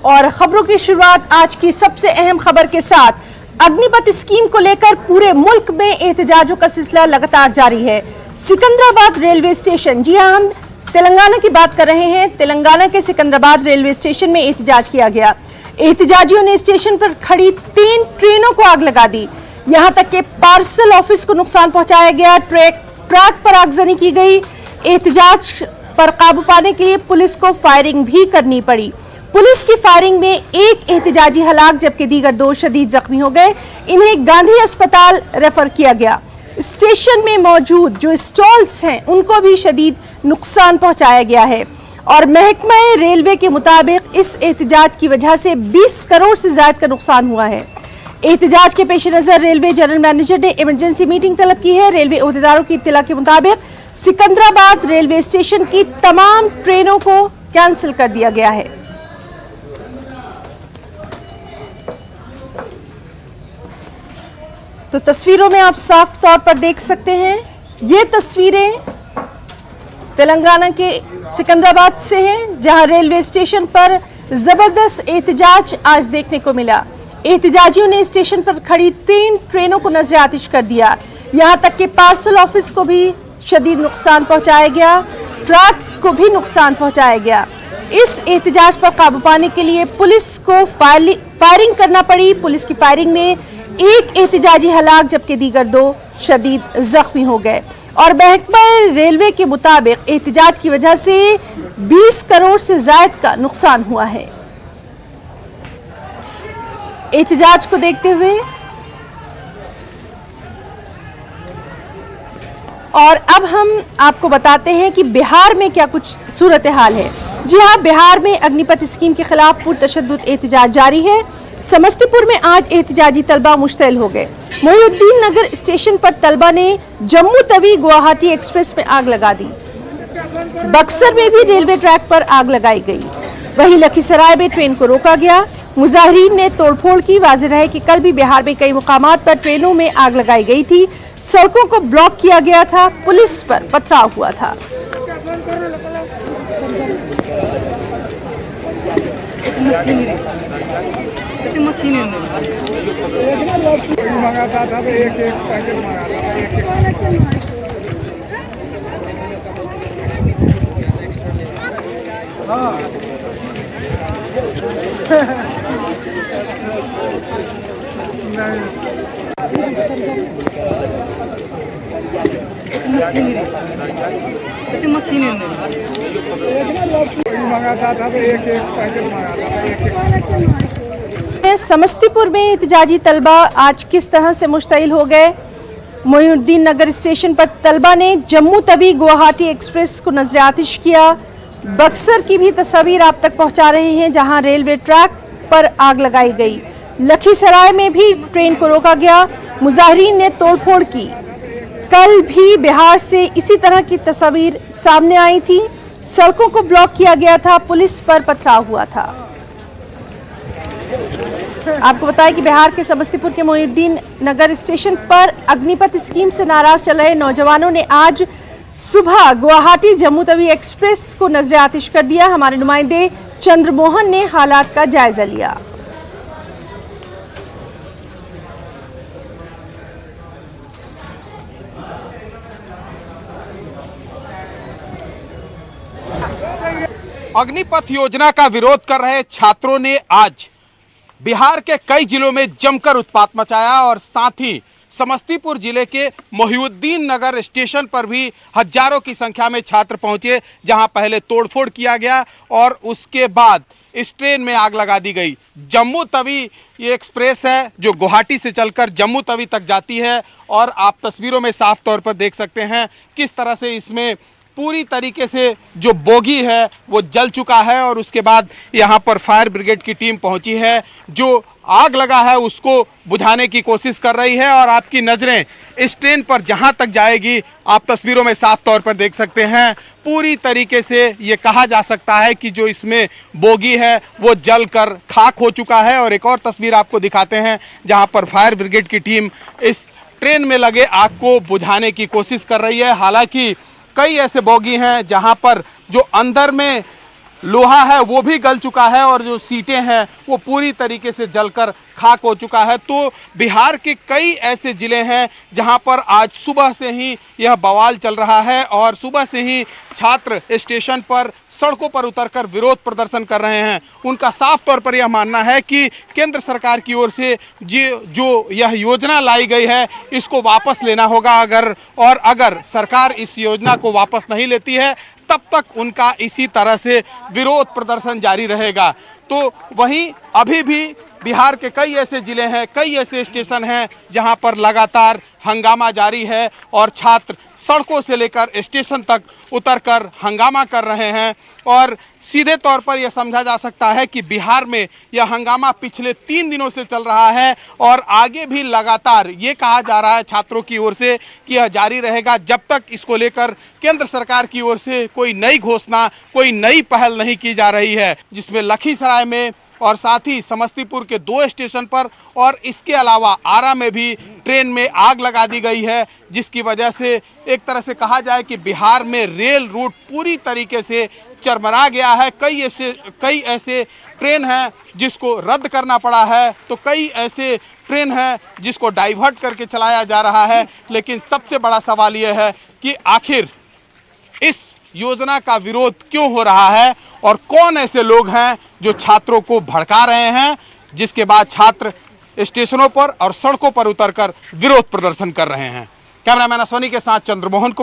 और खबरों की शुरुआत आज की सबसे अहम खबर के साथ। अग्निपथ स्कीम को लेकर पूरे मुल्क में एहतजाजों का सिलसिला लगातार जारी है। सिकंदराबाद रेलवे स्टेशन, जी हां, हम तेलंगाना की बात कर रहे हैं। तेलंगाना के सिकंदराबाद रेलवे स्टेशन में एहतजाज किया गया। एहतजाजियों ने स्टेशन पर खड़ी 3 ट्रेनों को आग लगा दी। यहां तक कि पार्सल ऑफिस को नुकसान पहुंचाया गया। ट्रैक पर आगजनी की गई। एहतजाज पर काबू पाने के लिए पुलिस को फायरिंग भी करनी पड़ी। पुलिस की फायरिंग में एक एहतजाजी हलाक जबकि दीगर 2 शदीद जख्मी हो गए। इन्हें गांधी अस्पताल रेफर किया गया। स्टेशन में मौजूद जो स्टॉल्स हैं उनको भी शदीद नुकसान पहुंचाया गया है और महकमा रेलवे के मुताबिक इस एहतजाज की वजह से 20 करोड़ से ज्यादा का नुकसान हुआ है। एहतजाज के पेश नजर रेलवे जनरल मैनेजर ने इमरजेंसी मीटिंग तलब की है। रेलवे अहदेदारों की इत्तला के मुताबिक सिकंदराबाद रेलवे स्टेशन की तमाम ट्रेनों को कैंसिल कर दिया गया है। तो तस्वीरों में आप साफ तौर पर देख सकते हैं, ये तस्वीरें तेलंगाना के सिकंदराबाद से हैं, जहां रेलवे स्टेशन पर जबरदस्त एहतजाज आज देखने को मिला। एहतजाजियों ने स्टेशन पर खड़ी 3 ट्रेनों को नजर आतिश कर दिया। यहां तक कि पार्सल ऑफिस को भी शदीद नुकसान पहुंचाया गया, ट्रक को भी नुकसान पहुंचाया गया। इस एहतजाज पर काबू पाने के लिए पुलिस को फायरिंग करना पड़ी। पुलिस की फायरिंग में एक एहतजाजी हलाक जबकि दीगर 2 शदीद जख्मी हो गए और महकमा रेलवे के मुताबिक एहतजाज की वजह से 20 करोड़ से ज्यादा का नुकसान हुआ है। एहतजाज को देखते हुए और अब हम आपको बताते हैं कि बिहार में क्या कुछ सूरत हाल है। जी हां, बिहार में अग्निपथ स्कीम के खिलाफ पुरतशद्दुद एहतजाज जारी है। समस्तीपुर में आज एहतजाजी तलबा मुश्तइल हो गए। मोहिउद्दीन नगर स्टेशन पर तलबा ने जम्मू तवी गुवाहाटी एक्सप्रेस में आग लगा दी। बक्सर में भी रेलवे ट्रैक पर आग लगाई गई। वहीं लखीसराय में ट्रेन को रोका गया। मुजाहिरीन ने तोड़फोड़ की। वाज़ेह है कि कल भी बिहार में कई मुकामात पर ट्रेनों में आग लगाई गई थी। सड़कों को ब्लॉक किया गया था। पुलिस पर पथराव हुआ था। समस्तीपुर में एहतजाजी तलबा आज किस तरह से मुश्तइल हो गए। मोहिउद्दीन नगर स्टेशन पर तलबा ने जम्मू तवी गुवाहाटी एक्सप्रेस को नजर आतिश किया। बक्सर की भी तस्वीर आप तक पहुंचा रहे हैं, जहां रेलवे ट्रैक पर आग लगाई गई। लखीसराय में भी ट्रेन को रोका गया। मुजाहिरीन ने तोड़फोड़ की। कल भी बिहार से इसी तरह की तस्वीर सामने आई थी। सड़कों को ब्लॉक किया गया था। पुलिस पर पथराव हुआ था। आपको बताएं कि बिहार के समस्तीपुर के मोहिउद्दीन नगर स्टेशन पर अग्निपथ स्कीम से नाराज चल रहे नौजवानों ने आज सुबह गुवाहाटी जम्मू तवी एक्सप्रेस को नजर आतिश कर दिया। हमारे नुमाइंदे चंद्रमोहन ने हालात का जायजा लिया। अग्निपथ योजना का विरोध कर रहे छात्रों ने आज बिहार के कई जिलों में जमकर उत्पात मचाया और साथ ही समस्तीपुर जिले के मोहिउद्दीन नगर स्टेशन पर भी हजारों की संख्या में छात्र पहुंचे, जहां पहले तोड़फोड़ किया गया और उसके बाद इस ट्रेन में आग लगा दी गई। जम्मू तवी ये एक्सप्रेस है जो गुवाहाटी से चलकर जम्मू तवी तक जाती है और आप तस्वीरों में साफ तौर पर देख सकते हैं किस तरह से इसमें पूरी तरीके से जो बोगी है वो जल चुका है और उसके बाद यहां पर फायर ब्रिगेड की टीम पहुंची है जो आग लगा है उसको बुझाने की कोशिश कर रही है। और आपकी नजरें इस ट्रेन पर जहां तक जाएगी आप तस्वीरों में साफ तौर पर देख सकते हैं, पूरी तरीके से ये कहा जा सकता है कि जो इसमें बोगी है वो जल कर खाक हो चुका है। और एक और तस्वीर आपको दिखाते हैं जहां पर फायर ब्रिगेड की टीम इस ट्रेन में लगे आग को बुझाने की कोशिश कर रही है। हालांकि कई ऐसे बोगी हैं जहां पर जो अंदर में लोहा है वो भी गल चुका है और जो सीटें हैं वो पूरी तरीके से जलकर खाक हो चुका है। तो बिहार के कई ऐसे जिले हैं जहां पर आज सुबह से ही यह बवाल चल रहा है और सुबह से ही छात्र स्टेशन पर सड़कों पर उतरकर विरोध प्रदर्शन कर रहे हैं। उनका साफ तौर पर यह मानना है कि केंद्र सरकार की ओर से जो यह योजना लाई गई है इसको वापस लेना होगा। अगर सरकार इस योजना को वापस नहीं लेती है तब तक उनका इसी तरह से विरोध प्रदर्शन जारी रहेगा। तो वहीं अभी भी बिहार के कई ऐसे जिले हैं, कई ऐसे स्टेशन हैं जहां पर लगातार हंगामा जारी है और छात्र सड़कों से लेकर स्टेशन तक उतरकर हंगामा कर रहे हैं। और सीधे तौर पर यह समझा जा सकता है कि बिहार में यह हंगामा पिछले 3 दिनों से चल रहा है और आगे भी लगातार ये कहा जा रहा है छात्रों की ओर से कि यह जारी रहेगा जब तक इसको लेकर केंद्र सरकार की ओर से कोई नई घोषणा, कोई नई पहल नहीं की जा रही है। जिसमें लखीसराय में और साथ ही समस्तीपुर के 2 स्टेशन पर और इसके अलावा आरा में भी ट्रेन में आग लगा दी गई है, जिसकी वजह से एक तरह से कहा जाए कि बिहार में रेल रूट पूरी तरीके से चरमरा गया है। कई ऐसे ट्रेन हैं जिसको रद्द करना पड़ा है, तो कई ऐसे ट्रेन हैं जिसको डाइवर्ट करके चलाया जा रहा है। लेकिन सबसे बड़ा सवाल यह है कि आखिर इस योजना का विरोध क्यों हो रहा है और कौन ऐसे लोग हैं जो छात्रों को भड़का रहे हैं, जिसके बाद छात्र स्टेशनों पर और सड़कों पर उतरकर विरोध प्रदर्शन कर रहे हैं। कैमरामैन अश्वनी के साथ चंद्रमोहन कुमार।